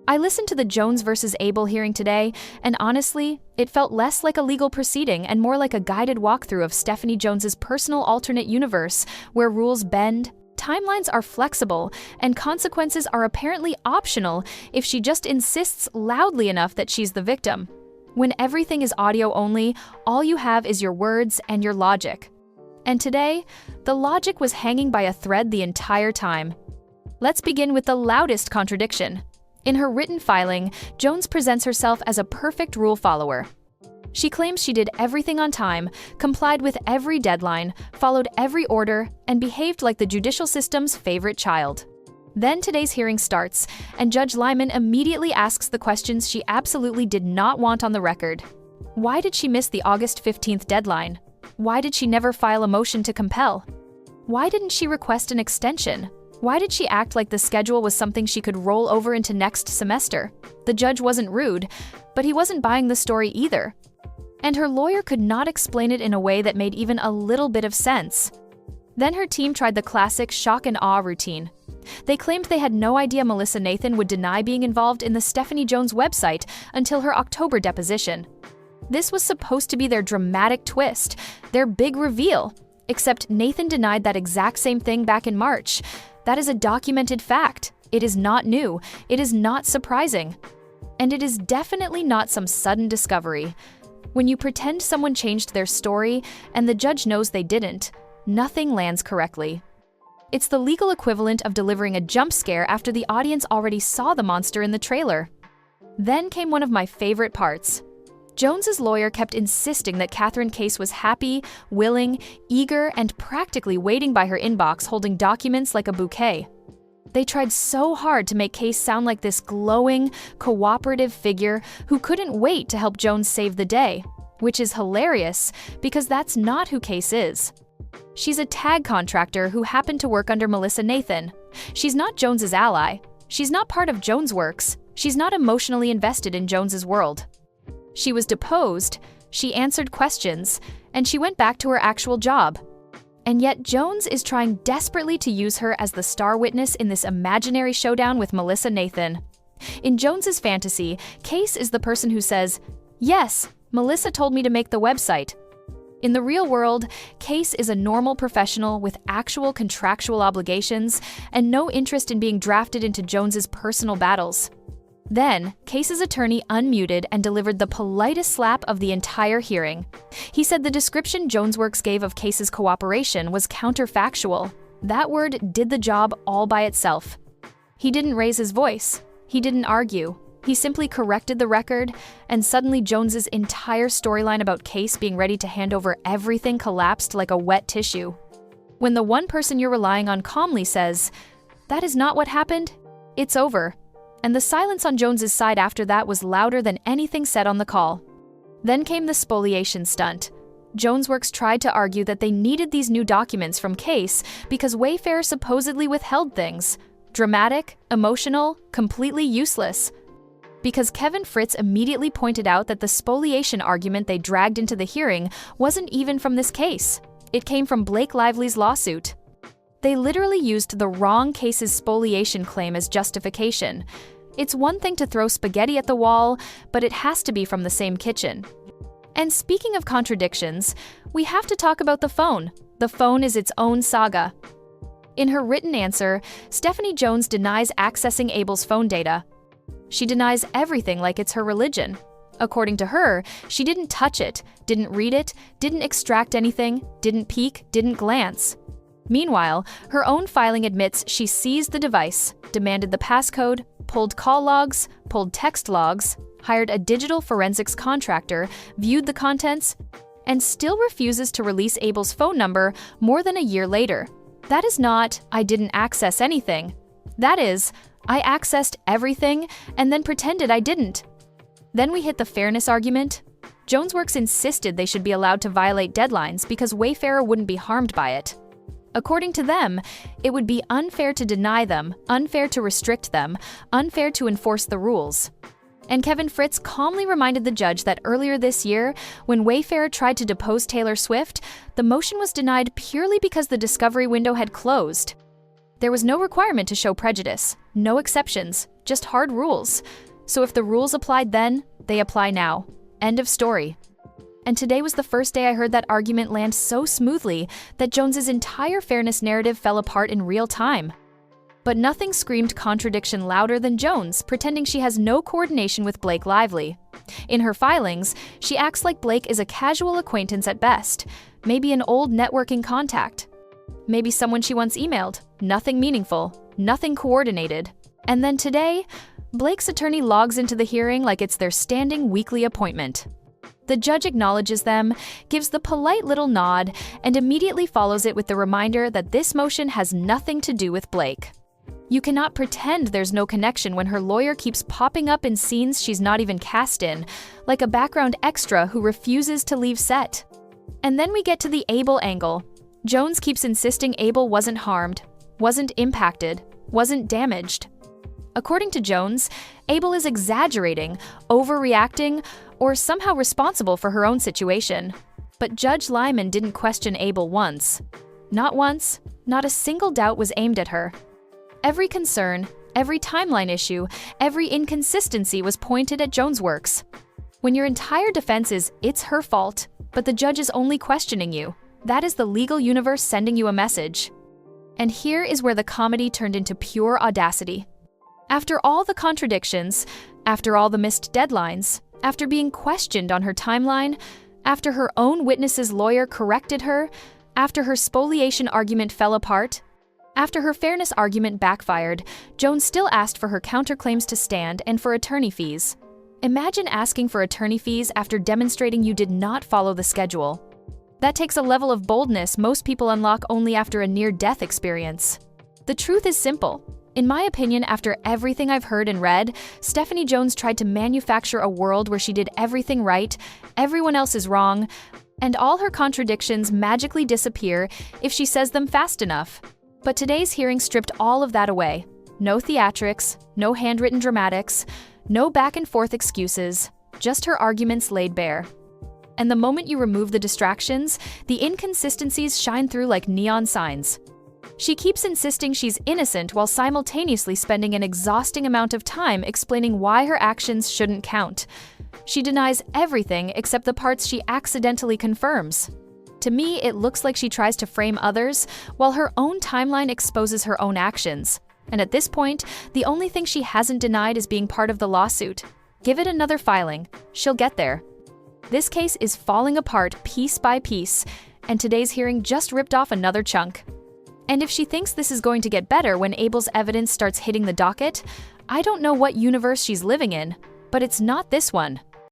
I listened to the Jones versus Abel hearing today, and honestly, it felt less like a legal proceeding and more like a guided walkthrough of Stephanie Jones's personal alternate universe, where rules bend, timelines are flexible, and consequences are apparently optional if she just insists loudly enough that she's the victim. When everything is audio only, all you have is your words and your logic. And today, the logic was hanging by a thread the entire time. Let's begin with the loudest contradiction. In her written filing, Jones presents herself as a perfect rule follower. She claims she did everything on time, complied with every deadline, followed every order, and behaved like the judicial system's favorite child. Then today's hearing starts, and Judge Lyman immediately asks the questions she absolutely did not want on the record. Why did she miss the August 15th deadline? Why did she never file a motion to compel? Why didn't she request an extension? Why did she act like the schedule was something she could roll over into next semester? The judge wasn't rude, but he wasn't buying the story either. And her lawyer could not explain it in a way that made even a little bit of sense. Then her team tried the classic shock and awe routine. They claimed they had no idea Melissa Nathan would deny being involved in the Stephanie Jones website until her October deposition. This was supposed to be their dramatic twist, their big reveal, except Nathan denied that exact same thing back in March. That is a documented fact. It is not new. It is not surprising. And it is definitely not some sudden discovery. When you pretend someone changed their story and the judge knows they didn't, nothing lands correctly. It's the legal equivalent of delivering a jump scare after the audience already saw the monster in the trailer. Then came one of my favorite parts. Jones's lawyer kept insisting that Katherine Case was happy, willing, eager, and practically waiting by her inbox holding documents like a bouquet. They tried so hard to make Case sound like this glowing, cooperative figure who couldn't wait to help Jones save the day, which is hilarious because that's not who Case is. She's a tag contractor who happened to work under Melissa Nathan. She's not Jones's ally. She's not part of Jones Works. She's not emotionally invested in Jones's world. She was deposed, she answered questions, and she went back to her actual job. And yet Jones is trying desperately to use her as the star witness in this imaginary showdown with Melissa Nathan. In Jones's fantasy, Case is the person who says, "Yes, Melissa told me to make the website." In the real world, Case is a normal professional with actual contractual obligations and no interest in being drafted into Jones's personal battles. Then, Case's attorney unmuted and delivered the politest slap of the entire hearing. He said the description JonesWorks gave of Case's cooperation was counterfactual. That word did the job all by itself. He didn't raise his voice. He didn't argue. He simply corrected the record, and suddenly Jones's entire storyline about Case being ready to hand over everything collapsed like a wet tissue. When the one person you're relying on calmly says, "That is not what happened," it's over. And the silence on Jones's side after that was louder than anything said on the call. Then came the spoliation stunt. JonesWorks tried to argue that they needed these new documents from Case because Wayfair supposedly withheld things. Dramatic, emotional, completely useless. Because Kevin Fritz immediately pointed out that the spoliation argument they dragged into the hearing wasn't even from this case. It came from Blake Lively's lawsuit. They literally used the wrong Case's spoliation claim as justification. It's one thing to throw spaghetti at the wall, but it has to be from the same kitchen. And speaking of contradictions, we have to talk about the phone. The phone is its own saga. In her written answer, Stephanie Jones denies accessing Abel's phone data. She denies everything like it's her religion. According to her, she didn't touch it, didn't read it, didn't extract anything, didn't peek, didn't glance. Meanwhile, her own filing admits she seized the device, demanded the passcode, pulled call logs, pulled text logs, hired a digital forensics contractor, viewed the contents, and still refuses to release Abel's phone number more than a year later. That is not, "I didn't access anything." That is, "I accessed everything and then pretended I didn't." Then we hit the fairness argument. JonesWorks insisted they should be allowed to violate deadlines because Wayfarer wouldn't be harmed by it. According to them, it would be unfair to deny them, unfair to restrict them, unfair to enforce the rules. And Kevin Fritz calmly reminded the judge that earlier this year, when Wayfarer tried to depose Taylor Swift, the motion was denied purely because the discovery window had closed. There was no requirement to show prejudice, no exceptions, just hard rules. So if the rules applied then, they apply now. End of story. And today was the first day I heard that argument land so smoothly that Jones's entire fairness narrative fell apart in real time. But nothing screamed contradiction louder than Jones pretending she has no coordination with Blake Lively. In her filings, she acts like Blake is a casual acquaintance at best, maybe an old networking contact. Maybe someone she once emailed. Nothing meaningful, nothing coordinated. And then today, Blake's attorney logs into the hearing like it's their standing weekly appointment. The judge acknowledges them, gives the polite little nod, and immediately follows it with the reminder that this motion has nothing to do with Blake. You cannot pretend there's no connection when her lawyer keeps popping up in scenes she's not even cast in, like a background extra who refuses to leave set. And then we get to the Abel angle. Jones keeps insisting Abel wasn't harmed, wasn't impacted, wasn't damaged. According to Jones, Abel is exaggerating, overreacting, or somehow responsible for her own situation. But Judge Lyman didn't question Abel once. Not once, not a single doubt was aimed at her. Every concern, every timeline issue, every inconsistency was pointed at Jones' works. When your entire defense is, it's her fault, but the judge is only questioning you, that is the legal universe sending you a message. And here is where the comedy turned into pure audacity. After all the contradictions, after all the missed deadlines, after being questioned on her timeline, after her own witness's lawyer corrected her, after her spoliation argument fell apart, after her fairness argument backfired, Jones still asked for her counterclaims to stand and for attorney fees. Imagine asking for attorney fees after demonstrating you did not follow the schedule. That takes a level of boldness most people unlock only after a near-death experience. The truth is simple. In my opinion, after everything I've heard and read, Stephanie Jones tried to manufacture a world where she did everything right, everyone else is wrong, and all her contradictions magically disappear if she says them fast enough. But today's hearing stripped all of that away. No theatrics, no handwritten dramatics, no back-and-forth excuses, just her arguments laid bare. And the moment you remove the distractions, the inconsistencies shine through like neon signs. She keeps insisting she's innocent while simultaneously spending an exhausting amount of time explaining why her actions shouldn't count. She denies everything except the parts she accidentally confirms. To me, it looks like she tries to frame others, while her own timeline exposes her own actions. And at this point, the only thing she hasn't denied is being part of the lawsuit. Give it another filing. She'll get there. This case is falling apart piece by piece, and today's hearing just ripped off another chunk. And if she thinks this is going to get better when Abel's evidence starts hitting the docket, I don't know what universe she's living in, but it's not this one.